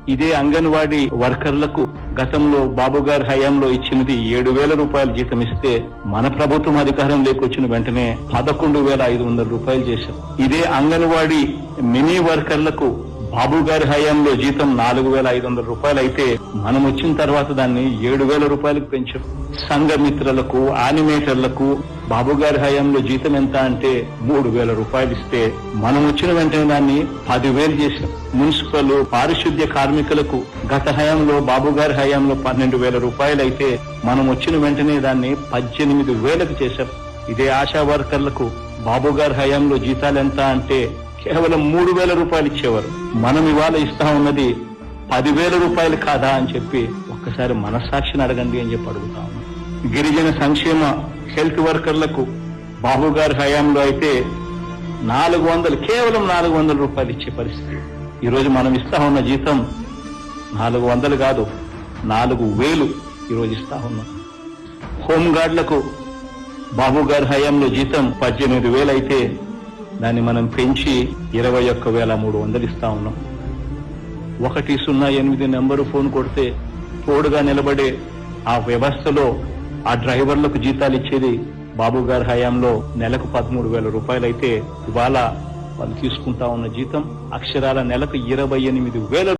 ఇదే అంగన్వాడీ వర్కర్లకు గతంలో బాబు గారి హయాంలో ఇచ్చినది 7,000 రూపాయలు జీతం ఇస్తే మన ప్రభుత్వం అధికారం లేకొచ్చిన వెంటనే 11,500 రూపాయలు చేశాం. ఇదే అంగన్వాడీ మినీ వర్కర్లకు బాబు గారి హయాంలో జీతం 4,500 రూపాయలు అయితే మనం వచ్చిన తర్వాత దాన్ని 7,000 రూపాయలకు పెంచాం. సంఘమిత్రులకు యానిమేటర్లకు బాబు గారి హయాంలో జీతం ఎంత అంటే 3,000 రూపాయలు ఇస్తే మనం వచ్చిన వెంటనే దాన్ని 10,000 చేశాం. మున్సిపల్ పారిశుద్ధ్య కార్మికులకు గత హయాంలో బాబు గారి హయాంలో 12,000 రూపాయలు అయితే మనం వచ్చిన వెంటనే దాన్ని 18,000కు చేశాం. ఇదే ఆశా వర్కర్లకు బాబు గారి హయాంలో జీతాలు ఎంత అంటే కేవలం 3,000 రూపాయలు ఇచ్చేవారు. మనం ఇవాళ ఇస్తా ఉన్నది 10,000 రూపాయలు కాదా అని చెప్పి ఒక్కసారి మనస్సాక్షిని అడగండి అని చెప్పి అడుగుతా ఉన్నాం. గిరిజన సంక్షేమ హెల్త్ వర్కర్లకు బాబు గారి హయాంలో అయితే 400 కేవలం 400 రూపాయలు ఇచ్చే పరిస్థితి. ఈరోజు మనం ఇస్తా ఉన్న జీతం 400 కాదు 4,000 ఈరోజు ఇస్తా ఉన్నాం. హోంగార్డులకు బాబు గారి హయాంలో జీతం 18,000 అయితే దాన్ని మనం పెంచి 21,300 ఇస్తా ఉన్నాం. 108 నెంబరు ఫోన్ కొడితే తోడుగా నిలబడే ఆ వ్యవస్థలో ఆ డ్రైవర్లకు జీతాలు ఇచ్చేది బాబు గారి హయాంలో నెలకు 13,000 రూపాయలు అయితే ఇవాళ వాళ్ళు తీసుకుంటా ఉన్న జీతం అక్షరాల నెలకు 28,000